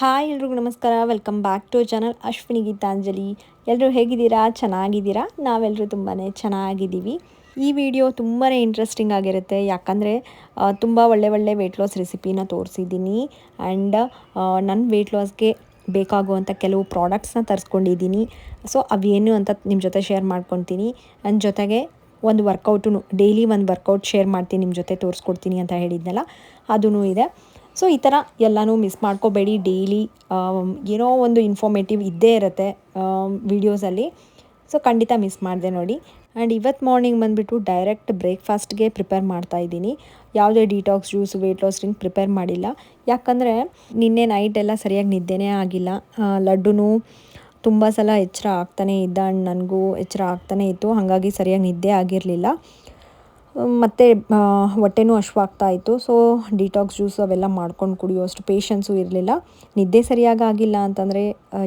Hi ಎಲ್ರಿಗೂ ನಮಸ್ಕಾರ. Welcome back to channel Ashwini Geetanjali. ಎಲ್ಲರೂ ಹೇಗಿದ್ದೀರಾ? ಚೆನ್ನಾಗಿದ್ದೀರಾ? ನಾವೆಲ್ಲರೂ ತುಂಬಾ ಚೆನ್ನಾಗಿದ್ದೀವಿ. ಈ ವಿಡಿಯೋ ತುಂಬಾ ಇಂಟ್ರೆಸ್ಟಿಂಗ್ ಆಗಿರುತ್ತೆ. ಯಾಕಂದರೆ ತುಂಬ ಒಳ್ಳೆ ವೆಯ್ಟ್ ಲಾಸ್ ರೆಸಿಪಿನ ತೋರಿಸಿದ್ದೀನಿ. ಆ್ಯಂಡ್ ನನ್ನ ವೆಯ್ಟ್ ಲಾಸ್ಗೆ ಬೇಕಾಗುವಂಥ ಕೆಲವು ಪ್ರಾಡಕ್ಟ್ಸ್ನ ತರಿಸ್ಕೊಂಡಿದ್ದೀನಿ. ಸೊ ಅವೇನು ಅಂತ ನಿಮ್ಮ ಜೊತೆ ಶೇರ್ ಮಾಡ್ಕೊತೀನಿ. ನನ್ನ ಜೊತೆಗೆ ಒಂದು ವರ್ಕೌಟು ಡೈಲಿ ಒಂದು ವರ್ಕೌಟ್ ಶೇರ್ ಮಾಡ್ತೀನಿ, ನಿಮ್ಮ ಜೊತೆ ತೋರಿಸ್ಕೊಡ್ತೀನಿ ಅಂತ ಹೇಳಿದ್ನಲ್ಲ, ಅದೂ ಇದೆ. ಸೊ ಈ ಥರ ಎಲ್ಲನೂ ಮಿಸ್ ಮಾಡ್ಕೋಬೇಡಿ. ಡೈಲಿ ಏನೋ ಒಂದು ಇನ್ಫಾರ್ಮೇಟಿವ್ ಇದ್ದೇ ಇರುತ್ತೆ ವೀಡಿಯೋಸಲ್ಲಿ. ಸೊ ಖಂಡಿತ ಮಿಸ್ ಮಾಡಿದೆ ನೋಡಿ. ಆ್ಯಂಡ್ ಇವತ್ತು ಮಾರ್ನಿಂಗ್ ಬಂದುಬಿಟ್ಟು ಡೈರೆಕ್ಟ್ ಬ್ರೇಕ್ಫಾಸ್ಟ್ಗೆ ಪ್ರಿಪೇರ್ ಮಾಡ್ತಾಯಿದ್ದೀನಿ. ಯಾವುದೇ detox juice weight loss drink prepare ಮಾಡಿಲ್ಲ. ಯಾಕಂದರೆ ನಿನ್ನೆ ನೈಟೆಲ್ಲ ಸರಿಯಾಗಿ ನಿದ್ದೆನೇ ಆಗಿಲ್ಲ. ಲಡ್ಡುನೂ ತುಂಬ ಸಲ ಎಚ್ಚರ ಆಗ್ತಾನೇ ಇದ್ದ, ಆ್ಯಂಡ್ ನನಗೂ ಎಚ್ಚರ ಆಗ್ತಾನೇ ಇತ್ತು. ಹಾಗಾಗಿ ಸರಿಯಾಗಿ ನಿದ್ದೆ ಆಗಿರಲಿಲ್ಲ. ಮತ್ತು ಹೊಟ್ಟೆನೂ ಹಶ್ವಾಗ್ತಾ ಇತ್ತು. ಸೊ ಡಿಟಾಕ್ಸ್ ಜ್ಯೂಸ್ ಅವೆಲ್ಲ ಮಾಡ್ಕೊಂಡು ಕುಡಿಯೋಷ್ಟು ಪೇಷನ್ಸು ಇರಲಿಲ್ಲ. ನಿದ್ದೆ ಸರಿಯಾಗಿ ಆಗಿಲ್ಲ ಅಂತಂದರೆ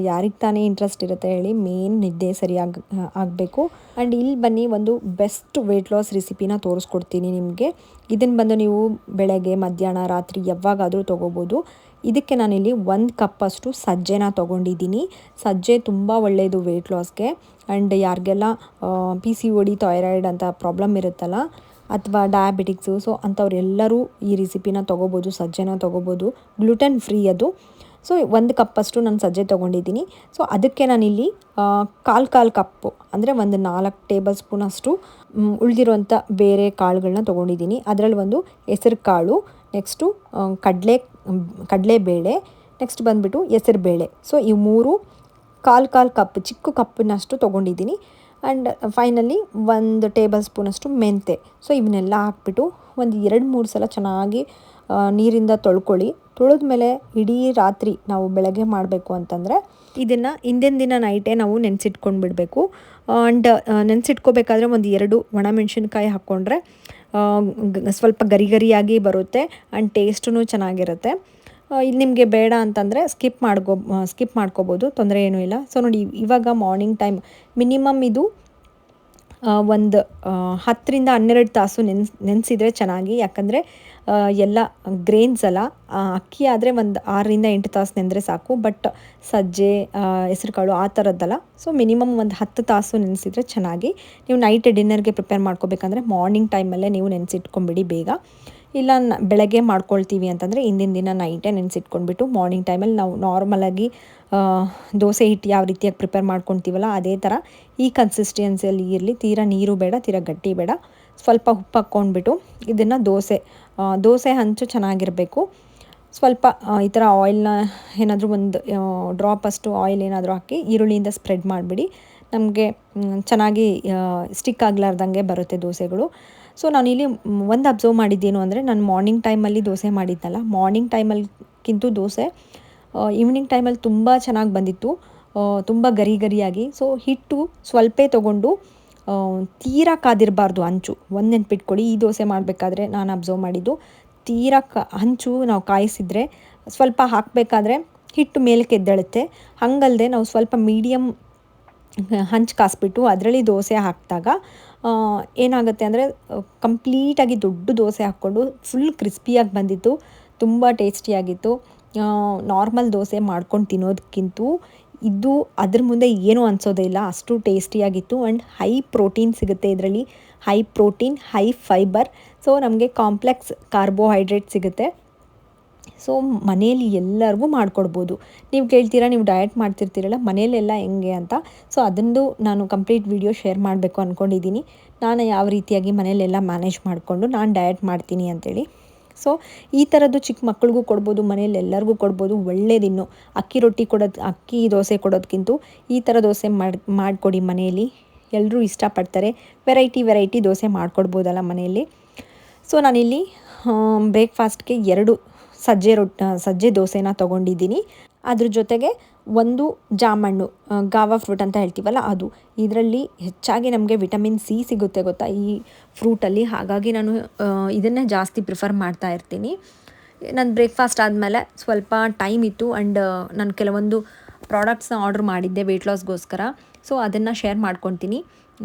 ಯಾರಿಗೆ ತಾನೇ ಇಂಟ್ರೆಸ್ಟ್ ಇರುತ್ತೆ ಹೇಳಿ? ಮೇನ್ ನಿದ್ದೆ ಸರಿಯಾಗಿ ಆಗಬೇಕು. ಆ್ಯಂಡ್ ಇಲ್ಲಿ ಬನ್ನಿ, ಒಂದು ಬೆಸ್ಟ್ ವೆಯ್ಟ್ ಲಾಸ್ ರೆಸಿಪಿನ ತೋರಿಸ್ಕೊಡ್ತೀನಿ ನಿಮಗೆ. ಇದನ್ನು ಬಂದು ನೀವು ಬೆಳಗ್ಗೆ, ಮಧ್ಯಾಹ್ನ, ರಾತ್ರಿ ಯಾವಾಗಾದರೂ ತೊಗೋಬೋದು. ಇದಕ್ಕೆ ನಾನಿಲ್ಲಿ 1 ಕಪ್ಪಷ್ಟು ಸಜ್ಜೆನ ತೊಗೊಂಡಿದ್ದೀನಿ. ಸಜ್ಜೆ ತುಂಬ ಒಳ್ಳೆಯದು ವೆಯ್ಟ್ ಲಾಸ್ಗೆ. ಆ್ಯಂಡ್ ಯಾರಿಗೆಲ್ಲ PCOD ಥೈರಾಯ್ಡ್ ಅಂತ ಪ್ರಾಬ್ಲಮ್ ಇರುತ್ತಲ್ಲ, ಅಥವಾ ಡಯಾಬಿಟಿಕ್ಸು, ಸೊ ಅಂಥವ್ರೆಲ್ಲರೂ ಈ ರೆಸಿಪಿನ ತೊಗೋಬೋದು, ಸಜ್ಜೆನ ತೊಗೋಬೋದು. ಗ್ಲುಟನ್ ಫ್ರೀ ಅದು. ಸೊ 1 ಕಪ್ಪಷ್ಟು ನಾನು ಸಜ್ಜೆ ತೊಗೊಂಡಿದ್ದೀನಿ. ಸೊ ಅದಕ್ಕೆ ನಾನಿಲ್ಲಿ ಕಾಲು ಕಪ್ಪು ಅಂದರೆ ಒಂದು 4 ಟೇಬಲ್ ಸ್ಪೂನಷ್ಟು ಉಳಿದಿರುವಂಥ ಬೇರೆ ಕಾಳುಗಳನ್ನ ತೊಗೊಂಡಿದ್ದೀನಿ. ಅದರಲ್ಲಿ ಒಂದು ಹೆಸರು ಕಾಳು, ನೆಕ್ಸ್ಟು ಕಡಲೆಬೇಳೆ, ನೆಕ್ಸ್ಟ್ ಬಂದುಬಿಟ್ಟು ಹೆಸರು ಬೇಳೆ. ಸೊ ಈ 3 ಕಾಲು ಕಪ್ ಚಿಕ್ಕ ಕಪ್ಪಿನಷ್ಟು ತೊಗೊಂಡಿದ್ದೀನಿ. ಆ್ಯಂಡ್ ಫೈನಲಿ 1 ಟೇಬಲ್ ಸ್ಪೂನಷ್ಟು ಮೆಂತೆ. ಸೊ ಇವನ್ನೆಲ್ಲ ಹಾಕ್ಬಿಟ್ಟು ಒಂದು 2-3 ಸಲ ಚೆನ್ನಾಗಿ ನೀರಿಂದ ತೊಳ್ಕೊಳ್ಳಿ. ತೊಳೆದ್ಮೇಲೆ ಇಡೀ ರಾತ್ರಿ ನಾವು ಬೆಳಗ್ಗೆ ಮಾಡಬೇಕು ಅಂತಂದರೆ ಇದನ್ನು ಹಿಂದಿನ ದಿನ ನೈಟೇ ನಾವು ನೆನೆಸಿಟ್ಕೊಂಡ್ಬಿಡಬೇಕು. ಆ್ಯಂಡ್ ನೆನೆಸಿಟ್ಕೋಬೇಕಾದ್ರೆ ಒಂದು 2 ಒಣಮೆಣ್ಸಿನ್ಕಾಯಿ ಹಾಕ್ಕೊಂಡ್ರೆ ಸ್ವಲ್ಪ ಗರಿಯಾಗಿ ಬರುತ್ತೆ. ಆ್ಯಂಡ್ ಟೇಸ್ಟೂ ಚೆನ್ನಾಗಿರುತ್ತೆ. ಇದು ನಿಮಗೆ ಬೇಡ ಅಂತಂದರೆ ಸ್ಕಿಪ್ ಮಾಡ್ಕೋಬೋದು, ತೊಂದರೆ ಏನೂ ಇಲ್ಲ. ಸೊ ನೋಡಿ, ಇವಾಗ ಮಾರ್ನಿಂಗ್ ಟೈಮ್ ಮಿನಿಮಮ್ ಇದು ಒಂದು 10-12 ತಾಸು ನೆನೆಸಿದರೆ ಚೆನ್ನಾಗಿ. ಯಾಕಂದರೆ ಎಲ್ಲ ಗ್ರೇನ್ಸ್ ಅಲ್ಲ, ಅಕ್ಕಿ ಆದರೆ ಒಂದು 6-8 ತಾಸು ನೆಂದರೆ ಸಾಕು. ಬಟ್ ಸಜ್ಜೆ, ಹೆಸರು ಕಾಳು ಆ ಥರದ್ದಲ್ಲ. ಸೊ ಮಿನಿಮಮ್ ಒಂದು 10 ತಾಸು ನೆನೆಸಿದರೆ ಚೆನ್ನಾಗಿ. ನೀವು ನೈಟ್ ಡಿನ್ನರ್ಗೆ ಪ್ರಿಪೇರ್ ಮಾಡ್ಕೋಬೇಕಂದ್ರೆ ಮಾರ್ನಿಂಗ್ ಟೈಮಲ್ಲೇ ನೀವು ನೆನೆಸಿಟ್ಕೊಂಬಿಡಿ ಬೇಗ. ಇಲ್ಲ ಬೆಳಗ್ಗೆ ಮಾಡ್ಕೊಳ್ತೀವಿ ಅಂತಂದರೆ ಹಿಂದಿನ ದಿನ ನೈಟೇ ನೆನೆಸಿಟ್ಕೊಂಡ್ಬಿಟ್ಟು ಮಾರ್ನಿಂಗ್ ಟೈಮಲ್ಲಿ ನಾವು ನಾರ್ಮಲಾಗಿ ದೋಸೆ ಹಿಟ್ಟು ಯಾವ ರೀತಿಯಾಗಿ ಪ್ರಿಪೇರ್ ಮಾಡ್ಕೊತೀವಲ್ಲ ಅದೇ ಥರ ಈ ಕನ್ಸಿಸ್ಟೆನ್ಸಿಯಲ್ಲಿ ಇರಲಿ. ತೀರಾ ನೀರು ಬೇಡ, ತೀರಾ ಗಟ್ಟಿ ಬೇಡ. ಸ್ವಲ್ಪ ಉಪ್ಪು ಹಾಕ್ಕೊಂಡ್ಬಿಟ್ಟು ಇದನ್ನು ದೋಸೆ ಹಂಚು ಚೆನ್ನಾಗಿರಬೇಕು. ಸ್ವಲ್ಪ ಈ ಥರ ಆಯಿಲ್ನ ಏನಾದರೂ ಒಂದು ಡ್ರಾಪಷ್ಟು ಆಯಿಲ್ ಏನಾದರೂ ಹಾಕಿ ಈರುಳ್ಳಿಯಿಂದ ಸ್ಪ್ರೆಡ್ ಮಾಡಿಬಿಡಿ. ನಮಗೆ ಚೆನ್ನಾಗಿ ಸ್ಟಿಕ್ ಆಗಲಾರ್ದಂಗೆ ಬರುತ್ತೆ ದೋಸೆಗಳು. ಸೊ ನಾನಿಲ್ಲಿ ಒಂದು ಅಬ್ಸರ್ವ್ ಮಾಡಿದ್ದೇನು ಅಂದರೆ, ನಾನು ಮಾರ್ನಿಂಗ್ ಟೈಮಲ್ಲಿ ದೋಸೆ ಮಾಡಿದ್ನಲ್ಲ, ಮಾರ್ನಿಂಗ್ ಟೈಮಲ್ಲಿಗಿಂತ ದೋಸೆ ಈವ್ನಿಂಗ್ ಟೈಮಲ್ಲಿ ತುಂಬ ಚೆನ್ನಾಗಿ ಬಂದಿತ್ತು, ತುಂಬ ಗರಿಯಾಗಿ. ಸೊ ಹಿಟ್ಟು ಸ್ವಲ್ಪ ತೊಗೊಂಡು ತೀರಾ ಕಾದಿರಬಾರ್ದು ಹಂಚು. ಒಂದು ನೆನ್ಪಿಟ್ಕೊಳ್ಳಿ, ಈ ದೋಸೆ ಮಾಡಬೇಕಾದ್ರೆ ನಾನು ಅಬ್ಸರ್ವ್ ಮಾಡಿದ್ದು, ತೀರಾ ಹಂಚು ನಾವು ಕಾಯಿಸಿದರೆ ಸ್ವಲ್ಪ ಹಾಕಬೇಕಾದ್ರೆ ಹಿಟ್ಟು ಮೇಲಕ್ಕೆ ಎದ್ದೇಳುತ್ತೆ. ಹಾಗಲ್ಲದೆ ನಾವು ಸ್ವಲ್ಪ ಮೀಡಿಯಮ್ ಹಂಚು ಕಾಯಿಸ್ಬಿಟ್ಟು ಅದರಲ್ಲಿ ದೋಸೆ ಹಾಕಿದಾಗ ಏನಾಗುತ್ತೆ ಅಂದರೆ ಕಂಪ್ಲೀಟಾಗಿ ದೊಡ್ಡ ದೋಸೆ ಹಾಕ್ಕೊಂಡು ಫುಲ್ ಕ್ರಿಸ್ಪಿಯಾಗಿ ಬಂದಿತ್ತು, ತುಂಬ ಟೇಸ್ಟಿಯಾಗಿತ್ತು. ನಾರ್ಮಲ್ ದೋಸೆ ಮಾಡ್ಕೊಂಡು ತಿನ್ನೋದಕ್ಕಿಂತ ಇದು ಅದ್ರ ಮುಂದೆ ಏನೂ ಅನಿಸೋದೇ ಇಲ್ಲ, ಅಷ್ಟು ಟೇಸ್ಟಿಯಾಗಿತ್ತು. ಆ್ಯಂಡ್ ಹೈ ಪ್ರೋಟೀನ್ ಸಿಗುತ್ತೆ ಇದರಲ್ಲಿ, high protein, high fibre. So ನಮಗೆ ಕಾಂಪ್ಲೆಕ್ಸ್ ಕಾರ್ಬೋಹೈಡ್ರೇಟ್ ಸಿಗುತ್ತೆ. ಸೊ ಮನೇಲಿ ಎಲ್ಲರಿಗೂ ಮಾಡಿಕೊಡ್ಬೋದು. ನೀವು ಕೇಳ್ತೀರಾ, ನೀವು ಡಯಟ್ ಮಾಡ್ತಿರ್ತೀರಲ್ಲ ಮನೇಲೆಲ್ಲ ಹೆಂಗೆ ಅಂತ. ಸೊ ಅದನ್ನು ನಾನು ಕಂಪ್ಲೀಟ್ ವಿಡಿಯೋ ಶೇರ್ ಮಾಡಬೇಕು ಅಂದ್ಕೊಂಡಿದ್ದೀನಿ. ನಾನು ಯಾವ ರೀತಿಯಾಗಿ ಮನೇಲೆಲ್ಲ ಮ್ಯಾನೇಜ್ ಮಾಡಿಕೊಂಡು ನಾನು ಡಯಟ್ ಮಾಡ್ತೀನಿ ಅಂಥೇಳಿ. ಸೊ ಈ ಥರದ್ದು ಚಿಕ್ಕ ಮಕ್ಳಿಗೂ ಕೊಡ್ಬೋದು, ಮನೇಲಿ ಎಲ್ಲರಿಗೂ ಕೊಡ್ಬೋದು. ಒಳ್ಳೇದಿನ್ನು ಅಕ್ಕಿ ದೋಸೆ ಕೊಡೋದಕ್ಕಿಂತ ಈ ಥರ ದೋಸೆ ಮಾಡಿಕೊಡಿ ಮನೆಯಲ್ಲಿ. ಎಲ್ಲರೂ ಇಷ್ಟಪಡ್ತಾರೆ. ವೆರೈಟಿ ದೋಸೆ ಮಾಡಿಕೊಡ್ಬೋದಲ್ಲ ಮನೆಯಲ್ಲಿ. ಸೊ ನಾನಿಲ್ಲಿ ಬ್ರೇಕ್ಫಾಸ್ಟ್ಗೆ 2 ಸಜ್ಜೆ ದೋಸೆನ ತೊಗೊಂಡಿದ್ದೀನಿ. ಅದ್ರ ಜೊತೆಗೆ ಒಂದು ಜಾಮಣ್ಣು, ಗಾವಾ ಫ್ರೂಟ್ ಅಂತ ಹೇಳ್ತೀವಲ್ಲ ಅದು. ಇದರಲ್ಲಿ ಹೆಚ್ಚಾಗಿ ನಮಗೆ ವಿಟಮಿನ್ ಸಿ ಸಿಗುತ್ತೆ ಗೊತ್ತಾ ಈ ಫ್ರೂಟಲ್ಲಿ. ಹಾಗಾಗಿ ನಾನು ಇದನ್ನೇ ಜಾಸ್ತಿ ಪ್ರಿಫರ್ ಮಾಡ್ತಾ ಇರ್ತೀನಿ. ನನ್ನ ಬ್ರೇಕ್ಫಾಸ್ಟ್ ಆದಮೇಲೆ ಸ್ವಲ್ಪ ಟೈಮ್ ಇತ್ತು, ಆ್ಯಂಡ್ ನಾನು ಕೆಲವೊಂದು ಪ್ರಾಡಕ್ಟ್ಸ್ನ ಆರ್ಡ್ರ್ ಮಾಡಿದ್ದೆ ವೆಯ್ಟ್ ಲಾಸ್ಗೋಸ್ಕರ. ಸೊ ಅದನ್ನು ಶೇರ್ ಮಾಡ್ಕೊತೀನಿ,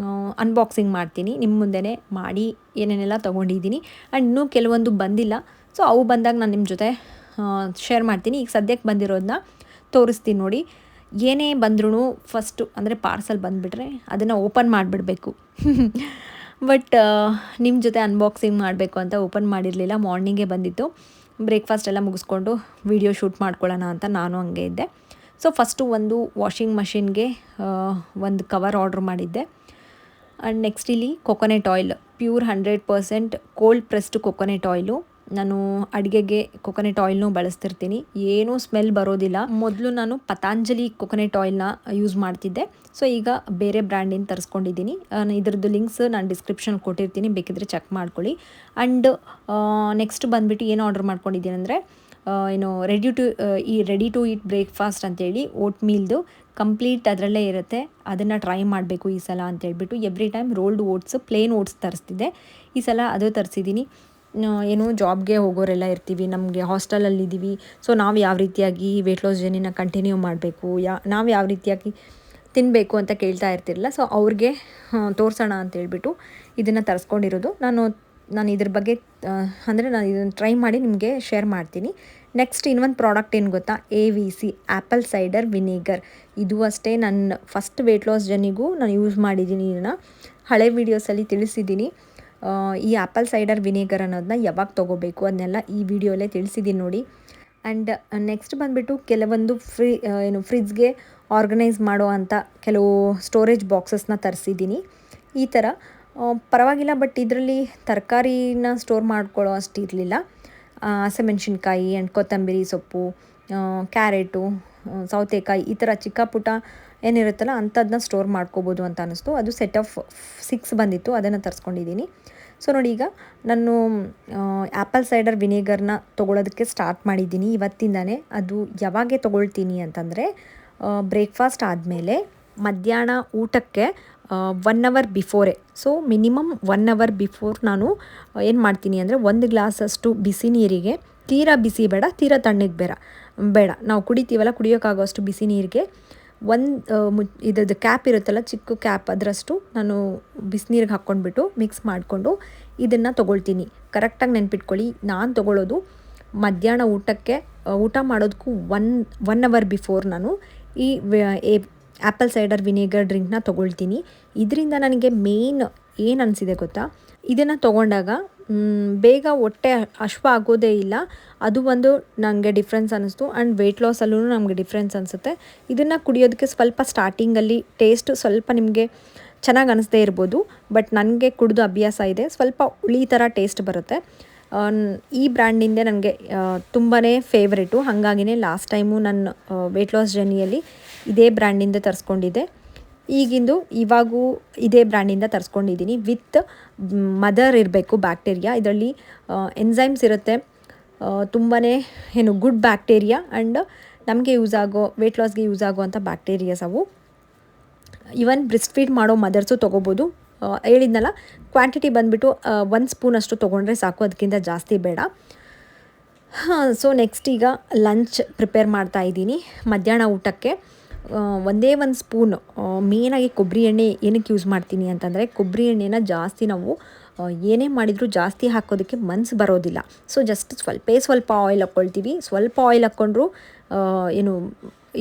ಅನ್ಬಾಕ್ಸಿಂಗ್ ಮಾಡ್ತೀನಿ ನಿಮ್ಮ ಮುಂದೆನೇ ಮಾಡಿ ಏನೇನೆಲ್ಲ ತೊಗೊಂಡಿದ್ದೀನಿ. ಆ್ಯಂಡ್ ಇನ್ನೂ ಕೆಲವೊಂದು ಬಂದಿಲ್ಲ. ಸೊ ಅವು ಬಂದಾಗ ನಾನು ನಿಮ್ಮ ಜೊತೆ ಶೇರ್ ಮಾಡ್ತೀನಿ. ಈಗ ಸದ್ಯಕ್ಕೆ ಬಂದಿರೋದನ್ನ ತೋರಿಸ್ತೀನಿ ನೋಡಿ. ಏನೇ ಬಂದ್ರೂ ಫಸ್ಟು ಅಂದರೆ ಪಾರ್ಸಲ್ ಬಂದುಬಿಟ್ರೆ ಅದನ್ನು ಓಪನ್ ಮಾಡಿಬಿಡಬೇಕು. ಬಟ್ ನಿಮ್ಮ ಜೊತೆ ಅನ್ಬಾಕ್ಸಿಂಗ್ ಮಾಡಬೇಕು ಅಂತ ಓಪನ್ ಮಾಡಿರಲಿಲ್ಲ. ಮಾರ್ನಿಂಗೇ ಬಂದಿತ್ತು. ಬ್ರೇಕ್ಫಾಸ್ಟ್ ಎಲ್ಲ ಮುಗಿಸ್ಕೊಂಡು ವಿಡಿಯೋ ಶೂಟ್ ಮಾಡ್ಕೊಳ್ಳೋಣ ಅಂತ ನಾನು ಹಂಗೆ ಇದ್ದೆ. ಸೊ ಫಸ್ಟು ಒಂದು ವಾಷಿಂಗ್ ಮಷಿನ್ಗೆ ಒಂದು ಕವರ್ ಆರ್ಡ್ರ್ ಮಾಡಿದ್ದೆ. ಆ್ಯಂಡ್ ನೆಕ್ಸ್ಟ್ ಇಲ್ಲಿ coconut oil, pure 100% cold pressed coconut oil. ನಾನು ಅಡುಗೆಗೆ ಕೊಕೊನೆಟ್ ಆಯಿಲ್ನೂ ಬಳಸ್ತಿರ್ತೀನಿ, ಏನೂ ಸ್ಮೆಲ್ ಬರೋದಿಲ್ಲ. ಮೊದಲು ನಾನು ಪತಾಂಜಲಿ ಕೊಕೊನೆಟ್ ಆಯಿಲ್ನ ಯೂಸ್ ಮಾಡ್ತಿದ್ದೆ. ಸೊ ಈಗ ಬೇರೆ ಬ್ರ್ಯಾಂಡಿಂದ ತರಿಸ್ಕೊಂಡಿದ್ದೀನಿ. ಇದ್ರದ್ದು ಲಿಂಕ್ಸ್ ನಾನು ಡಿಸ್ಕ್ರಿಪ್ಷನ್ ಕೊಟ್ಟಿರ್ತೀನಿ, ಬೇಕಿದ್ರೆ ಚೆಕ್ ಮಾಡ್ಕೊಳ್ಳಿ. ಆ್ಯಂಡ್ ನೆಕ್ಸ್ಟ್ ಬಂದುಬಿಟ್ಟು ಏನು ಆರ್ಡ್ರ್ ಮಾಡ್ಕೊಂಡಿದ್ದೀನಿ ಅಂದರೆ ಏನು ರೆಡಿ ಟು ಈಟ್ ಬ್ರೇಕ್ಫಾಸ್ಟ್ ಅಂತೇಳಿ ಓಟ್ ಮೀಲ್ದು ಕಂಪ್ಲೀಟ್ ಅದರಲ್ಲೇ ಇರುತ್ತೆ. ಅದನ್ನು ಟ್ರೈ ಮಾಡಬೇಕು ಈ ಸಲ ಅಂತೇಳ್ಬಿಟ್ಟು every time rolled oats, plain oats ತರಿಸ್ತಿದ್ದೆ. ಈ ಸಲ ಅದು ತರಿಸಿದ್ದೀನಿ. ಏನು ಜಾಬ್ಗೆ ಹೋಗೋರೆಲ್ಲ ಇರ್ತೀವಿ, ನಮಗೆ ಹಾಸ್ಟೆಲಲ್ಲಿದ್ದೀವಿ. ಸೊ ನಾವು ಯಾವ ರೀತಿಯಾಗಿ ವೆಯ್ಟ್ ಲಾಸ್ ಜರ್ನಿನ ಕಂಟಿನ್ಯೂ ಮಾಡಬೇಕು, ನಾವು ಯಾವ ರೀತಿಯಾಗಿ ತಿನ್ನಬೇಕು ಅಂತ ಕೇಳ್ತಾ ಇರ್ತಿರಲ್ಲ. ಸೊ ಅವ್ರಿಗೆ ತೋರಿಸೋಣ ಅಂತೇಳ್ಬಿಟ್ಟು ಇದನ್ನು ತರಿಸ್ಕೊಂಡಿರೋದು. ನಾನು ಇದ್ರ ಬಗ್ಗೆ ಅಂದರೆ ನಾನು ಇದನ್ನು ಟ್ರೈ ಮಾಡಿ ನಿಮಗೆ ಶೇರ್ ಮಾಡ್ತೀನಿ. ನೆಕ್ಸ್ಟ್ ಇನ್ನೊಂದು ಪ್ರಾಡಕ್ಟ್ ಏನು ಗೊತ್ತಾ, AVC ಆ್ಯಪಲ್ ಸೈಡರ್ ವಿನೇಗರ್. ಇದು ಅಷ್ಟೇ ನನ್ನ ಫಸ್ಟ್ ವೆಯ್ಟ್ ಲಾಸ್ ಜರ್ನಿಗೂ ನಾನು ಯೂಸ್ ಮಾಡಿದ್ದೀನಿ. ಇದನ್ನು ಹಳೆ ವೀಡಿಯೋಸಲ್ಲಿ ತಿಳಿಸಿದ್ದೀನಿ. ಈ ಆ್ಯಪಲ್ ಸೈಡರ್ ವಿನೇಗರ್ ಅನ್ನೋದನ್ನ ಯಾವಾಗ ತೊಗೋಬೇಕು ಅದನ್ನೆಲ್ಲ ಈ ವಿಡಿಯೋಲ್ಲೇ ತಿಳಿಸಿದ್ದೀನಿ ನೋಡಿ. ಆ್ಯಂಡ್ ನೆಕ್ಸ್ಟ್ ಬಂದುಬಿಟ್ಟು ಕೆಲವೊಂದು ಫ್ರಿಜ್ಗೆ ಆರ್ಗನೈಸ್ ಮಾಡೋ ಅಂಥ ಕೆಲವು ಸ್ಟೋರೇಜ್ ಬಾಕ್ಸಸ್ನ ತರಿಸಿದ್ದೀನಿ. ಈ ಥರ ಪರವಾಗಿಲ್ಲ, ಬಟ್ ಇದರಲ್ಲಿ ತರಕಾರಿನ ಸ್ಟೋರ್ ಮಾಡ್ಕೊಳ್ಳೋ ಅಷ್ಟು ಇರಲಿಲ್ಲ. ಹಸಿಮೆಣ್ಸಿನ್ಕಾಯಿ ಆ್ಯಂಡ್ ಕೊತ್ತಂಬರಿ ಸೊಪ್ಪು, ಕ್ಯಾರೆಟು, ಸೌತೆಕಾಯಿ, ಈ ಥರ ಚಿಕ್ಕ ಪುಟ್ಟ ಏನಿರುತ್ತಲ್ಲ ಅಂಥದ್ದನ್ನ ಸ್ಟೋರ್ ಮಾಡ್ಕೋಬೋದು ಅಂತ ಅನ್ನಿಸ್ತು. ಅದು ಸೆಟ್ ಆಫ್ 6 ಬಂದಿತ್ತು, ಅದನ್ನು ತರಿಸ್ಕೊಂಡಿದ್ದೀನಿ. ಸೊ ನೋಡಿ, ಈಗ ನಾನು ಆ್ಯಪಲ್ ಸೈಡರ್ ವಿನೇಗರ್ನ ತೊಗೊಳೋದಕ್ಕೆ ಸ್ಟಾರ್ಟ್ ಮಾಡಿದ್ದೀನಿ ಇವತ್ತಿಂದಾನೇ. ಅದು ಯಾವಾಗೆ ತೊಗೊಳ್ತೀನಿ ಅಂತಂದರೆ ಬ್ರೇಕ್ಫಾಸ್ಟ್ ಆದಮೇಲೆ ಮಧ್ಯಾಹ್ನ ಊಟಕ್ಕೆ 1 ಅವರ್ ಬಿಫೋರೇ. ಸೊ ಮಿನಿಮಮ್ 1 ಅವರ್ ಬಿಫೋರ್ ನಾನು ಏನು ಮಾಡ್ತೀನಿ ಅಂದರೆ 1 ಗ್ಲಾಸಷ್ಟು ಬಿಸಿ ನೀರಿಗೆ, ತೀರಾ ಬಿಸಿ ಬೇಡ, ತೀರಾ ತಣ್ಣಗೆ ಬೇಡ, ನಾವು ಕುಡಿತೀವಲ್ಲ ಕುಡಿಯೋಕ್ಕಾಗೋಷ್ಟು ಬಿಸಿ ನೀರಿಗೆ ಇದ್ರದ್ದು ಕ್ಯಾಪ್ ಇರುತ್ತಲ್ಲ, ಚಿಕ್ಕ ಕ್ಯಾಪ್ ಅದರಷ್ಟು ನಾನು ಬಿಸಿನೀರಿಗೆ ಹಾಕ್ಕೊಂಡ್ಬಿಟ್ಟು ಮಿಕ್ಸ್ ಮಾಡಿಕೊಂಡು ಇದನ್ನು ತೊಗೊಳ್ತೀನಿ. ಕರೆಕ್ಟಾಗಿ ನೆನ್ಪಿಟ್ಕೊಳ್ಳಿ, ನಾನು ತೊಗೊಳ್ಳೋದು ಮಧ್ಯಾಹ್ನ ಊಟ ಮಾಡೋದಕ್ಕೂ 1 ಅವರ್ ಬಿಫೋರ್ ನಾನು ಈ ಆ್ಯಪಲ್ ಸೈಡರ್ ವಿನೇಗರ್ ಡ್ರಿಂಕ್ನ ತೊಗೊಳ್ತೀನಿ. ಇದರಿಂದ ನನಗೆ ಮೇನ್ ಏನು ಅನಿಸಿದೆ ಗೊತ್ತಾ, ಇದನ್ನು ತೊಗೊಂಡಾಗ ಬೇಗ ಹೊಟ್ಟೆ ಹಶ್ವ ಆಗೋದೇ ಇಲ್ಲ. ಅದು ಒಂದು ನನಗೆ ಡಿಫ್ರೆನ್ಸ್ ಅನ್ನಿಸ್ತು. ಆ್ಯಂಡ್ ವೆಯ್ಟ್ ಲಾಸಲ್ಲೂ ನಮಗೆ ಡಿಫ್ರೆನ್ಸ್ ಅನಿಸುತ್ತೆ. ಇದನ್ನು ಕುಡಿಯೋದಕ್ಕೆ ಸ್ವಲ್ಪ ಸ್ಟಾರ್ಟಿಂಗಲ್ಲಿ ಟೇಸ್ಟ್ ಸ್ವಲ್ಪ ನಿಮಗೆ ಚೆನ್ನಾಗಿ ಅನ್ನಿಸ್ದೇ ಇರ್ಬೋದು, ಬಟ್ ನನಗೆ ಕುಡಿದು ಅಭ್ಯಾಸ ಇದೆ, ಸ್ವಲ್ಪ ಹುಳಿ ಥರ ಟೇಸ್ಟ್ ಬರುತ್ತೆ. ಈ ಬ್ರ್ಯಾಂಡಿಂದೇ ನನಗೆ ತುಂಬಾ ಫೇವ್ರೇಟು. ಹಾಗಾಗಿನೇ ಲಾಸ್ಟ್ ಟೈಮು ನನ್ನ ವೆಯ್ಟ್ ಲಾಸ್ ಜರ್ನಿಯಲ್ಲಿ ಇದೇ ಬ್ರ್ಯಾಂಡಿಂದ ತರಿಸ್ಕೊಂಡಿದ್ದೆ. ಇವಾಗೂ ಇದೇ ಬ್ರ್ಯಾಂಡಿಂದ ತರಿಸ್ಕೊಂಡಿದ್ದೀನಿ. ವಿತ್ ಮದರ್ ಇರಬೇಕು ಬ್ಯಾಕ್ಟೀರಿಯಾ. ಇದರಲ್ಲಿ ಎನ್ಸೈಮ್ಸ್ ಇರುತ್ತೆ, ತುಂಬಾ ಗುಡ್ ಬ್ಯಾಕ್ಟೀರಿಯಾ. ಆ್ಯಂಡ್ ನಮಗೆ ವೆಯ್ಟ್ ಲಾಸ್ಗೆ ಯೂಸ್ ಆಗೋವಂಥ ಬ್ಯಾಕ್ಟೀರಿಯಾಸ್ ಅವು. ಈವನ್ ಬ್ರೆಸ್ಟ್ ಫೀಡ್ ಮಾಡೋ ಮದರ್ಸು ತೊಗೋಬೋದು. ಹೇಳಿದ್ನಲ್ಲ, ಕ್ವಾಂಟಿಟಿ ಬಂದುಬಿಟ್ಟು 1 ಸ್ಪೂನಷ್ಟು ತೊಗೊಂಡ್ರೆ ಸಾಕು, ಅದಕ್ಕಿಂತ ಜಾಸ್ತಿ ಬೇಡ. ಸೊ ನೆಕ್ಸ್ಟ್ ಈಗ ಲಂಚ್ ಪ್ರಿಪೇರ್ ಮಾಡ್ತಾಯಿದ್ದೀನಿ. ಮಧ್ಯಾಹ್ನ ಊಟಕ್ಕೆ ಒಂದೇ 1 ಸ್ಪೂನ್ ಮೇನಾಗಿ ಕೊಬ್ಬರಿ ಎಣ್ಣೆ ಏನಕ್ಕೆ ಯೂಸ್ ಮಾಡ್ತೀನಿ ಅಂತಂದರೆ, ಕೊಬ್ಬರಿ ಎಣ್ಣೆನ ಜಾಸ್ತಿ ನಾವು ಏನೇ ಮಾಡಿದರೂ ಜಾಸ್ತಿ ಹಾಕೋದಕ್ಕೆ ಮನಸ್ಸು ಬರೋದಿಲ್ಲ. ಸೊ ಜಸ್ಟ್ ಸ್ವಲ್ಪ ಆಯಿಲ್ ಹಾಕ್ಕೊಳ್ತೀವಿ. ಸ್ವಲ್ಪ ಆಯಿಲ್ ಹಾಕ್ಕೊಂಡ್ರು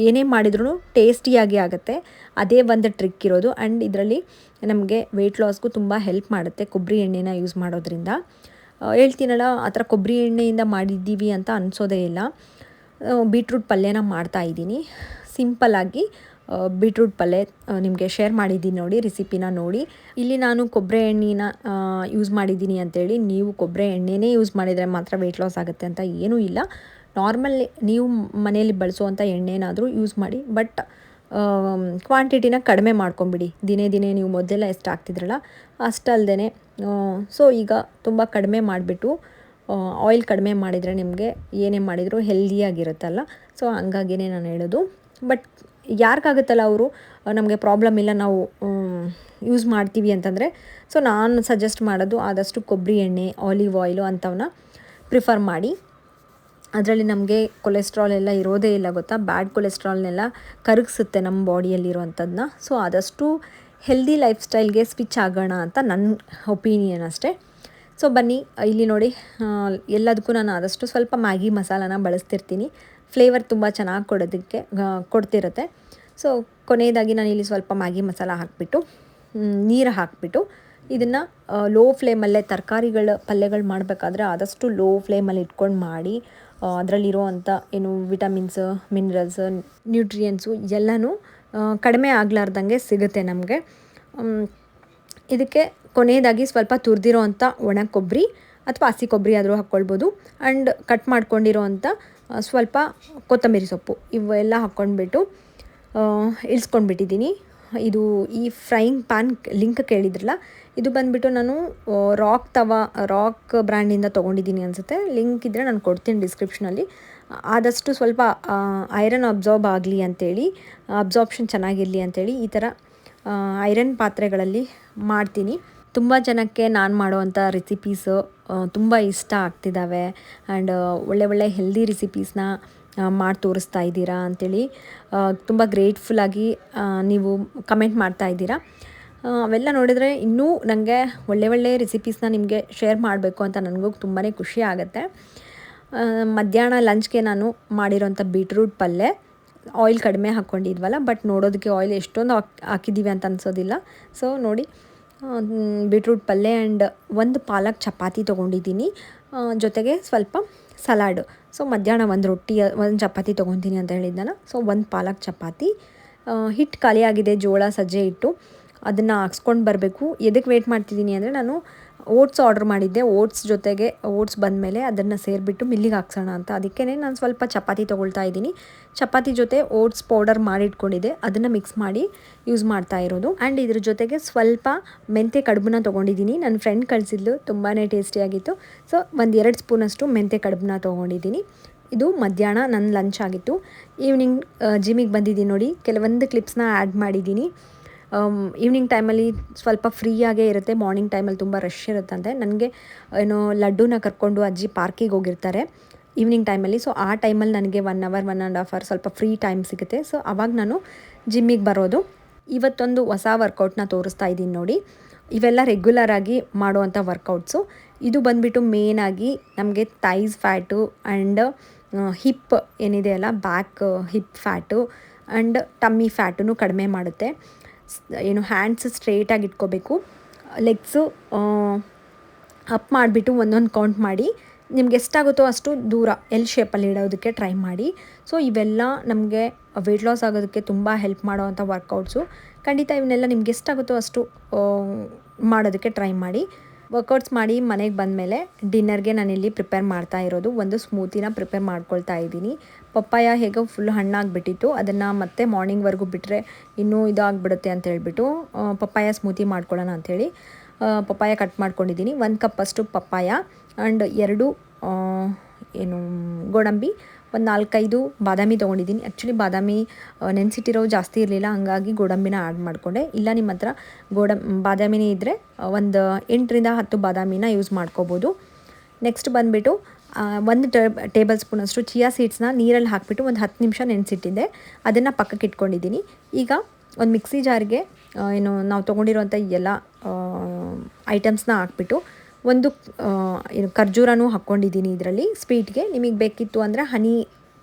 ಏನೇ ಮಾಡಿದ್ರೂ ಟೇಸ್ಟಿಯಾಗಿ ಆಗುತ್ತೆ. ಅದೇ ಒಂದು ಟ್ರಿಕ್ ಇರೋದು. ಆ್ಯಂಡ್ ಇದರಲ್ಲಿ ನಮಗೆ ವೆಯ್ಟ್ ಲಾಸ್ಗೂ ತುಂಬ ಹೆಲ್ಪ್ ಮಾಡುತ್ತೆ ಕೊಬ್ಬರಿ ಎಣ್ಣೆನ ಯೂಸ್ ಮಾಡೋದ್ರಿಂದ. ಹೇಳ್ತೀನಲ್ಲ, ಆ ಥರ ಕೊಬ್ಬರಿ ಎಣ್ಣೆಯಿಂದ ಮಾಡಿದ್ದೀವಿ ಅಂತ ಅನಿಸೋದೇ ಇಲ್ಲ. ಬೀಟ್ರೂಟ್ ಪಲ್ಯನ ಮಾಡ್ತಾಯಿದ್ದೀನಿ. ಸಿಂಪಲ್ಲಾಗಿ ಬೀಟ್ರೂಟ್ ಪಲ್ಯ ನಿಮಗೆ ಶೇರ್ ಮಾಡಿದ್ದೀನಿ ನೋಡಿ, ರೆಸಿಪಿನ ನೋಡಿ. ಇಲ್ಲಿ ನಾನು ಕೊಬ್ಬರಿ ಎಣ್ಣೆನ ಯೂಸ್ ಮಾಡಿದ್ದೀನಿ ಅಂತೇಳಿ ನೀವು ಕೊಬ್ಬರಿ ಎಣ್ಣೆನೇ ಯೂಸ್ ಮಾಡಿದರೆ ಮಾತ್ರ ವೆಯ್ಟ್ ಲಾಸ್ ಆಗುತ್ತೆ ಅಂತ ಏನೂ ಇಲ್ಲ. ನಾರ್ಮಲ್ ನೀವು ಮನೆಯಲ್ಲಿ ಬಳಸುವಂಥ ಎಣ್ಣೆನಾದರೂ ಯೂಸ್ ಮಾಡಿ, ಬಟ್ ಕ್ವಾಂಟಿಟಿನ ಕಡಿಮೆ ಮಾಡ್ಕೊಂಬಿಡಿ. ದಿನೇ ನೀವು ಮೊದಲೆಲ್ಲ ಎಷ್ಟು ಹಾಕ್ತಿದ್ರಲ್ಲ ಅಷ್ಟಲ್ದೇ. ಸೊ ಈಗ ತುಂಬ ಕಡಿಮೆ ಮಾಡಿಬಿಟ್ಟು ಆಯಿಲ್ ಕಡಿಮೆ ಮಾಡಿದರೆ ನಿಮಗೆ ಏನೇ ಮಾಡಿದರೂ ಹೆಲ್ದಿಯಾಗಿರುತ್ತಲ್ಲ. ಸೊ ಹಂಗಾಗಿಯೇ ನಾನು ಹೇಳೋದು. ಬಟ್ ಯಾರಿಗಾಗುತ್ತಲ್ಲ ಅವರು ನಮಗೆ ಪ್ರಾಬ್ಲಮ್ ಇಲ್ಲ, ನಾವು ಯೂಸ್ ಮಾಡ್ತೀವಿ ಅಂತಂದರೆ, ಸೊ ನಾನು ಸಜೆಸ್ಟ್ ಮಾಡೋದು ಆದಷ್ಟು ಕೊಬ್ಬರಿ ಎಣ್ಣೆ, ಆಲಿವ್ ಆಯಿಲು ಅಂಥವನ್ನ ಪ್ರಿಫರ್ ಮಾಡಿ. ಅದರಲ್ಲಿ ನಮಗೆ ಕೊಲೆಸ್ಟ್ರಾಲ್ ಎಲ್ಲ ಇರೋದೇ ಇಲ್ಲ ಗೊತ್ತಾ. ಬ್ಯಾಡ್ ಕೊಲೆಸ್ಟ್ರಾಲ್ನೆಲ್ಲ ಕರಗಿಸುತ್ತೆ ನಮ್ಮ ಬಾಡಿಯಲ್ಲಿರುವಂಥದ್ದನ್ನ. ಸೊ ಆದಷ್ಟು ಹೆಲ್ದಿ ಲೈಫ್ ಸ್ಟೈಲ್ಗೆ ಸ್ವಿಚ್ ಆಗೋಣ ಅಂತ ನನ್ನ ಒಪಿನಿಯನ್ ಅಷ್ಟೇ. ಸೊ ಬನ್ನಿ ಇಲ್ಲಿ ನೋಡಿ ಎಲ್ಲದಕ್ಕೂ ನಾನು ಆದಷ್ಟು ಸ್ವಲ್ಪ ಮ್ಯಾಗಿ ಮಸಾಲಾನ ಬಳಸ್ತಿರ್ತೀನಿ. ಫ್ಲೇವರ್ ತುಂಬ ಚೆನ್ನಾಗಿ ಕೊಡೋದಕ್ಕೆ ಕೊಡ್ತಿರುತ್ತೆ. ಸೊ ಕೊನೆಯದಾಗಿ ನಾನು ಇಲ್ಲಿ ಸ್ವಲ್ಪ ಮ್ಯಾಗಿ ಮಸಾಲ ಹಾಕಿಬಿಟ್ಟು ನೀರು ಹಾಕಿಬಿಟ್ಟು ಇದನ್ನು ಲೋ ಫ್ಲೇಮಲ್ಲೇ ತರಕಾರಿಗಳ ಪಲ್ಯಗಳು ಮಾಡಬೇಕಾದ್ರೆ ಆದಷ್ಟು ಲೋ ಫ್ಲೇಮಲ್ಲಿ ಇಟ್ಕೊಂಡು ಮಾಡಿ ಅದರಲ್ಲಿರೋವಂಥ ಏನು ವಿಟಮಿನ್ಸ್, ಮಿನರಲ್ಸ್, ನ್ಯೂಟ್ರಿಯೆಂಟ್ಸು ಎಲ್ಲನೂ ಕಡಿಮೆ ಆಗಲಾರ್ದಂಗೆ ಸಿಗುತ್ತೆ ನಮಗೆ. ಇದಕ್ಕೆ ಕೊನೆಯದಾಗಿ ಸ್ವಲ್ಪ ತುರಿದಿರೋ ಅಂಥ ಒಣ ಕೊಬ್ಬರಿ ಅಥವಾ ಹಸಿ ಕೊಬ್ಬರಿ ಆದರೂ ಹಾಕ್ಕೊಳ್ಬೋದು. ಆ್ಯಂಡ್ ಕಟ್ ಮಾಡ್ಕೊಂಡಿರೋವಂಥ ಸ್ವಲ್ಪ ಕೊತ್ತಂಬರಿ ಸೊಪ್ಪು ಇವೆಲ್ಲ ಹಾಕ್ಕೊಂಡ್ಬಿಟ್ಟು ಇಳಿಸ್ಕೊಂಡ್ಬಿಟ್ಟಿದ್ದೀನಿ. ಇದು ಈ ಫ್ರೈಯಿಂಗ್ ಪ್ಯಾನ್ ಲಿಂಕ್ ಕೇಳಿದ್ರಲ್ಲ, ಇದು ಬಂದುಬಿಟ್ಟು ನಾನು ರಾಕ್ ಬ್ರ್ಯಾಂಡಿಂದ ತೊಗೊಂಡಿದ್ದೀನಿ ಅನಿಸುತ್ತೆ. ಲಿಂಕ್ ಇದ್ದರೆ ನಾನು ಕೊಡ್ತೀನಿ ಡಿಸ್ಕ್ರಿಪ್ಷನಲ್ಲಿ. ಆದಷ್ಟು ಸ್ವಲ್ಪ ಐರನ್ ಅಬ್ಸಾರ್ಬ್ ಆಗಲಿ ಅಂಥೇಳಿ, ಅಬ್ಸಾರ್ಪ್ಷನ್ ಚೆನ್ನಾಗಿರಲಿ ಅಂಥೇಳಿ ಈ ಥರ ಐರನ್ ಪಾತ್ರೆಗಳಲ್ಲಿ ಮಾಡ್ತೀನಿ. ತುಂಬ ಜನಕ್ಕೆ ನಾನು ಮಾಡೋವಂಥ ರೆಸಿಪೀಸು ತುಂಬ ಇಷ್ಟ ಆಗ್ತಿದ್ದಾವೆ. ಆ್ಯಂಡ್ ಒಳ್ಳೆ ಹೆಲ್ದಿ ರೆಸಿಪೀಸ್ನ ಮಾಡಿ ತೋರಿಸ್ತಾ ಇದ್ದೀರಾ ಅಂಥೇಳಿ ತುಂಬ ಗ್ರೇಟ್ಫುಲ್ಲಾಗಿ ನೀವು ಕಮೆಂಟ್ ಮಾಡ್ತಾ ಇದ್ದೀರಾ. ಅವೆಲ್ಲ ನೋಡಿದರೆ ಇನ್ನೂ ನನಗೆ ಒಳ್ಳೆ ರೆಸಿಪೀಸ್ನ ನಿಮಗೆ ಶೇರ್ ಮಾಡಬೇಕು ಅಂತ ನನಗೂ ತುಂಬಾ ಖುಷಿ ಆಗುತ್ತೆ. ಮಧ್ಯಾಹ್ನ ಲಂಚ್ಗೆ ನಾನು ಮಾಡಿರೋಂಥ ಬೀಟ್ರೂಟ್ ಪಲ್ಯ, ಆಯಿಲ್ ಕಡಿಮೆ ಹಾಕ್ಕೊಂಡಿದ್ವಲ್ಲ, ಬಟ್ ನೋಡೋದಕ್ಕೆ ಆಯಿಲ್ ಎಷ್ಟೊಂದು ಹಾಕಿದ್ದೀವಿ ಅಂತ ಅನಿಸೋದಿಲ್ಲ. ಸೊ ನೋಡಿ, ಬೀಟ್ರೂಟ್ ಪಲ್ಯ ಆ್ಯಂಡ್ ಒಂದು ಪಾಲಕ್ ಚಪಾತಿ ತೊಗೊಂಡಿದ್ದೀನಿ, ಜೊತೆಗೆ ಸ್ವಲ್ಪ ಸಲಾಡು. ಸೊ ಮಧ್ಯಾಹ್ನ ಒಂದು ರೊಟ್ಟಿ ಒಂದು ಚಪಾತಿ ತೊಗೊತೀನಿ ಅಂತ ಹೇಳಿದ್ದಲ್ಲ. ಸೊ ಒಂದು ಪಾಲಕ್ ಚಪಾತಿ. ಹಿಟ್ಟು ಖಾಲಿಯಾಗಿದೆ, ಜೋಳ ಸಜ್ಜೆ ಹಿಟ್ಟು, ಅದನ್ನು ಹಾಕ್ಸ್ಕೊಂಡು ಬರಬೇಕು. ಎದಕ್ಕೆ ವೇಟ್ ಮಾಡ್ತಿದ್ದೀನಿ ಅಂದರೆ, ನಾನು ಓಟ್ಸ್ ಆರ್ಡ್ರ್ ಮಾಡಿದ್ದೆ. ಓಟ್ಸ್ ಬಂದಮೇಲೆ ಅದನ್ನು ಸೇರಿಬಿಟ್ಟು ಮಿಲ್ಲಿಗೆ ಹಾಕ್ಸೋಣ ಅಂತ. ಅದಕ್ಕೇ ನಾನು ಸ್ವಲ್ಪ ಚಪಾತಿ ತೊಗೊಳ್ತಾ ಇದ್ದೀನಿ. ಚಪಾತಿ ಜೊತೆ ಓಟ್ಸ್ ಪೌಡರ್ ಮಾಡಿಟ್ಕೊಂಡಿದ್ದೆ, ಅದನ್ನು ಮಿಕ್ಸ್ ಮಾಡಿ ಯೂಸ್ ಮಾಡ್ತಾ ಇರೋದು. ಆ್ಯಂಡ್ ಇದ್ರ ಜೊತೆಗೆ ಸ್ವಲ್ಪ ಮೆಂತ್ಯ ಕಡುಬನ್ನ ತೊಗೊಂಡಿದ್ದೀನಿ. ನನ್ನ ಫ್ರೆಂಡ್ ಕಳಿಸಿದ್ಲು, ತುಂಬಾ ಟೇಸ್ಟಿಯಾಗಿತ್ತು. ಸೊ 1-2 ಸ್ಪೂನಷ್ಟು ಮೆಂತ್ಯ ಕಡುಬನ್ನ ತೊಗೊಂಡಿದ್ದೀನಿ. ಇದು ಮಧ್ಯಾಹ್ನ ನನ್ನ ಲಂಚ್ ಆಗಿತ್ತು. ಈವ್ನಿಂಗ್ ಜಿಮ್ಮಿಗೆ ಬಂದಿದ್ದೀನಿ ನೋಡಿ, ಕೆಲವೊಂದು ಕ್ಲಿಪ್ಸ್ನ ಆ್ಯಡ್ ಮಾಡಿದ್ದೀನಿ. ಈವ್ನಿಂಗ್ ಟೈಮಲ್ಲಿ ಸ್ವಲ್ಪ ಫ್ರೀಯಾಗೇ ಇರುತ್ತೆ. ಮಾರ್ನಿಂಗ್ ಟೈಮಲ್ಲಿ ತುಂಬ ರಶ್ ಇರುತ್ತಂತೆ. ನನಗೆ ಲಡ್ಡುನ ಕರ್ಕೊಂಡು ಅಜ್ಜಿ ಪಾರ್ಕಿಗೆ ಹೋಗಿರ್ತಾರೆ ಈವ್ನಿಂಗ್ ಟೈಮಲ್ಲಿ. ಸೊ ಆ ಟೈಮಲ್ಲಿ ನನಗೆ 1 hour 1.5 hour ಸ್ವಲ್ಪ ಫ್ರೀ ಟೈಮ್ ಸಿಗುತ್ತೆ. ಸೊ ಆವಾಗ ನಾನು ಜಿಮ್ಮಿಗೆ ಬರೋದು. ಇವತ್ತೊಂದು ಹೊಸ ವರ್ಕೌಟ್ನ ತೋರಿಸ್ತಾ ಇದ್ದೀನಿ ನೋಡಿ. ಇವೆಲ್ಲ ರೆಗ್ಯುಲರಾಗಿ ಮಾಡುವಂಥ ವರ್ಕೌಟ್ಸು. ಇದು ಬಂದುಬಿಟ್ಟು ಮೇನಾಗಿ ನಮಗೆ ಥೈಸ್ ಫ್ಯಾಟು ಆ್ಯಂಡ್ ಹಿಪ್ ಏನಿದೆ ಅಲ್ಲ, back hip fat and tummy ಫ್ಯಾಟನ್ನು ಕಡಿಮೆ ಮಾಡುತ್ತೆ. ಹ್ಯಾಂಡ್ಸ್ ಸ್ಟ್ರೇಟಾಗಿ ಇಟ್ಕೋಬೇಕು. ಲೆಗ್ಸು ಅಪ್ ಮಾಡಿಬಿಟ್ಟು ಒಂದೊಂದು ಕೌಂಟ್ ಮಾಡಿ, ನಿಮ್ಗೆ ಎಷ್ಟಾಗುತ್ತೋ ಅಷ್ಟು ದೂರ ಶೇಪಲ್ಲಿ ಇಡೋದಕ್ಕೆ ಟ್ರೈ ಮಾಡಿ. ಸೊ ಇವೆಲ್ಲ ನಮಗೆ ವೆಯ್ಟ್ ಲಾಸ್ ಆಗೋದಕ್ಕೆ ತುಂಬ ಹೆಲ್ಪ್ ಮಾಡೋವಂಥ ವರ್ಕೌಟ್ಸು. ಖಂಡಿತ ಇವನ್ನೆಲ್ಲ ನಿಮ್ಗೆ ಎಷ್ಟಾಗುತ್ತೋ ಅಷ್ಟು ಮಾಡೋದಕ್ಕೆ ಟ್ರೈ ಮಾಡಿ. ವರ್ಕೌಟ್ಸ್ ಮಾಡಿ ಮನೆಗೆ ಬಂದಮೇಲೆ ಡಿನ್ನರ್ಗೆ ನಾನಿಲ್ಲಿ ಪ್ರಿಪೇರ್ ಮಾಡ್ತಾ ಇರೋದು ಒಂದು ಸ್ಮೂತಿನ ಪ್ರಿಪೇರ್ ಮಾಡ್ಕೊಳ್ತಾ ಇದ್ದೀನಿ. ಪಪ್ಪಾಯ ಹೇಗೋ ಫುಲ್ ಹಣ್ಣಾಗಿಬಿಟ್ಟಿತ್ತು, ಅದನ್ನು ಮತ್ತೆ ಮಾರ್ನಿಂಗ್ವರೆಗೂ ಬಿಟ್ಟರೆ ಇನ್ನೂ ಇದಾಗಿಬಿಡುತ್ತೆ ಅಂತ ಹೇಳ್ಬಿಟ್ಟು ಪಪ್ಪಾಯ ಸ್ಮೂತಿ ಮಾಡ್ಕೊಳ್ಳೋಣ ಅಂಥೇಳಿ ಪಪ್ಪಾಯ ಕಟ್ ಮಾಡ್ಕೊಂಡಿದ್ದೀನಿ. 1 ಕಪ್ಪಷ್ಟು ಪಪ್ಪಾಯ ಆ್ಯಂಡ್ 2 ಗೋಡಂಬಿ, ಒಂದು 4-5 ಬಾದಾಮಿ ತೊಗೊಂಡಿದ್ದೀನಿ. ಆ್ಯಕ್ಚುಲಿ ಬಾದಾಮಿ ನೆನೆಸಿಟ್ಟಿರೋ ಜಾಸ್ತಿ ಇರಲಿಲ್ಲ, ಹಾಗಾಗಿ ಗೋಡಂಬಿನ ಆ್ಯಡ್ ಮಾಡಿಕೊಂಡೆ. ಇಲ್ಲ ನಿಮ್ಮ ಹತ್ರ ಬಾದಾಮಿನೇ ಇದ್ದರೆ ಒಂದು 8-10 ಬಾದಾಮಿನ ಯೂಸ್ ಮಾಡ್ಕೋಬೋದು. ನೆಕ್ಸ್ಟ್ ಬಂದುಬಿಟ್ಟು 1 ಟೇಬಲ್ ಸ್ಪೂನಷ್ಟು ಚಿಯಾ ಸೀಡ್ಸ್ನ ನೀರಲ್ಲಿ ಹಾಕಿಬಿಟ್ಟು ಒಂದು 10 ನಿಮಿಷ ನೆನೆಸಿಟ್ಟಿದ್ದೆ. ಅದನ್ನು ಪಕ್ಕಕ್ಕೆ ಇಟ್ಕೊಂಡಿದ್ದೀನಿ. ಈಗ ಒಂದು ಮಿಕ್ಸಿ ಜಾರ್ಗೆ ನಾವು ತೊಗೊಂಡಿರೋಂಥ ಎಲ್ಲ ಐಟಮ್ಸ್ನ ಹಾಕ್ಬಿಟ್ಟು ಒಂದು ಖರ್ಜೂರನೂ ಹಾಕ್ಕೊಂಡಿದ್ದೀನಿ ಇದರಲ್ಲಿ ಸ್ವೀಟ್ಗೆ. ನಿಮಗೆ ಬೇಕಿತ್ತು ಅಂದರೆ ಹನಿ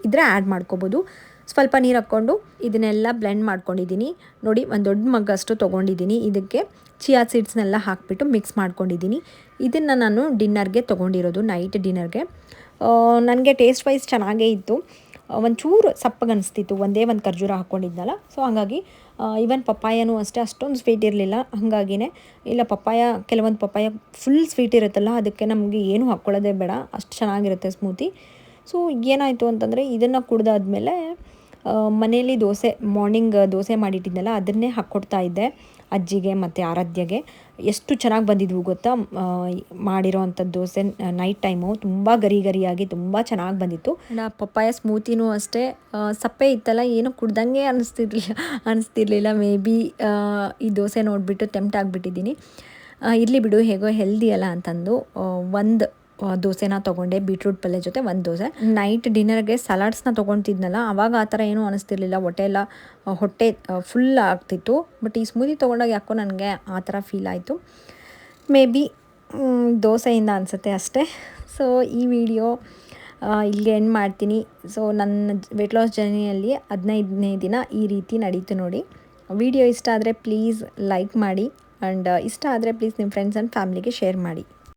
ಇದ್ದರೆ ಆ್ಯಡ್ ಮಾಡ್ಕೋಬೋದು. ಸ್ವಲ್ಪ ನೀರು ಹಾಕ್ಕೊಂಡು ಇದನ್ನೆಲ್ಲ ಬ್ಲೆಂಡ್ ಮಾಡ್ಕೊಂಡಿದ್ದೀನಿ ನೋಡಿ. ಒಂದು ದೊಡ್ಡ ಮಗ್ಗಷ್ಟು ತೊಗೊಂಡಿದ್ದೀನಿ. ಇದಕ್ಕೆ ಚಿಯಾ ಸೀಡ್ಸ್ನೆಲ್ಲ ಹಾಕಿಬಿಟ್ಟು ಮಿಕ್ಸ್ ಮಾಡ್ಕೊಂಡಿದ್ದೀನಿ. ಇದನ್ನು ನಾನು ಡಿನ್ನರ್ಗೆ ತೊಗೊಂಡಿರೋದು, ನೈಟ್ ಡಿನ್ನರ್ಗೆ. ನನಗೆ ಟೇಸ್ಟ್ ವೈಸ್ ಚೆನ್ನಾಗೇ ಇತ್ತು. ಒಂಚೂರು ಸಪ್ಪಗನಿಸ್ತಿತ್ತು, ಒಂದೇ ಒಂದು ಖರ್ಜೂರ ಹಾಕ್ಕೊಂಡಿದ್ನಲ್ಲ. ಸೊ ಹಾಗಾಗಿ ಈವನ್ ಪಪ್ಪಾಯನೂ ಅಷ್ಟೇ ಅಷ್ಟೊಂದು ಸ್ವೀಟ್ ಇರಲಿಲ್ಲ. ಹಾಗಾಗಿನೇ ಇಲ್ಲ, ಕೆಲವೊಂದು ಪಪ್ಪಾಯ ಫುಲ್ ಸ್ವೀಟ್ ಇರುತ್ತಲ್ಲ, ಅದಕ್ಕೆ ನಮಗೆ ಏನೂ ಹಾಕ್ಕೊಳ್ಳೋದೇ ಬೇಡ, ಅಷ್ಟು ಚೆನ್ನಾಗಿರುತ್ತೆ ಸ್ಮೂತಿ. ಸೊ ಏನಾಯಿತು ಅಂತಂದರೆ, ಇದನ್ನು ಕುಡ್ದಾದ್ಮೇಲೆ ಮನೆಯಲ್ಲಿ ಮಾರ್ನಿಂಗ್ ದೋಸೆ ಮಾಡಿಟ್ಟಿದ್ನಲ್ಲ, ಅದನ್ನೇ ಹಾಕ್ಕೊಡ್ತಾ ಇದ್ದೆ ಅಜ್ಜಿಗೆ ಮತ್ತು ಆರಾಧ್ಯಗೆ. ಎಷ್ಟು ಚೆನ್ನಾಗಿ ಬಂದಿದ್ವು ಗೊತ್ತಾ ಮಾಡಿರೋ ಅಂಥದ್ದು ದೋಸೆ. ನೈಟ್ ಟೈಮು ತುಂಬ ಗರಿಯಾಗಿ ತುಂಬ ಚೆನ್ನಾಗಿ ಬಂದಿತ್ತು. ಪಪ್ಪಾಯ ಸ್ಮೂತಿನೂ ಅಷ್ಟೇ ಸಪ್ಪೆ ಇತ್ತಲ್ಲ, ಏನೂ ಕುಡ್ದಂಗೆ ಅನಿಸ್ತಿರ್ಲಿಲ್ಲ. ಮೇ ಬಿ ಈ ದೋಸೆ ನೋಡಿಬಿಟ್ಟು ಟೆಂಪ್ಟ್ ಆಗಿಬಿಟ್ಟಿದ್ದೀನಿ. ಇರಲಿ ಬಿಡು, ಹೇಗೋ ಹೆಲ್ದಿ ಅಲ್ಲ ಅಂತಂದು ಒಂದು ದೋಸೆನ ತೊಗೊಂಡೆ, ಬೀಟ್ರೂಟ್ ಪಲ್ಯ ಜೊತೆ 1 ದೋಸೆ. ನೈಟ್ ಡಿನ್ನರ್ಗೆ ಸಲಾಡ್ಸ್ನ ತೊಗೊತಿದ್ನಲ್ಲ, ಆವಾಗ ಆ ಥರ ಏನೂ ಅನಿಸ್ತಿರ್ಲಿಲ್ಲ. ಹೊಟ್ಟೆ ಫುಲ್ ಆಗ್ತಿತ್ತು. ಬಟ್ ಈ ಸ್ಮೂದಿ ತೊಗೊಂಡಾಗ ಯಾಕೋ ನನಗೆ ಆ ಥರ ಫೀಲ್ ಆಯಿತು. ಮೇ ಬಿ ದೋಸೆಯಿಂದ ಅನಿಸುತ್ತೆ ಅಷ್ಟೇ. ಸೊ ಈ ವಿಡಿಯೋ ಇಲ್ಲಿಗೆ ಎಂಡ್ ಮಾಡ್ತೀನಿ. ಸೊ ನನ್ನ ವೆಯ್ಟ್ ಲಾಸ್ ಜರ್ನಿಯಲ್ಲಿ 15ನೇ ದಿನ ಈ ರೀತಿ ನಡೀತು ನೋಡಿ. ವಿಡಿಯೋ ಇಷ್ಟ ಆದರೆ ಪ್ಲೀಸ್ ಲೈಕ್ ಮಾಡಿ, ಆ್ಯಂಡ್ ಇಷ್ಟ ಆದರೆ ಪ್ಲೀಸ್ ನಿಮ್ಮ ಫ್ರೆಂಡ್ಸ್ ಆ್ಯಂಡ್ ಫ್ಯಾಮ್ಲಿಗೆ ಶೇರ್ ಮಾಡಿ.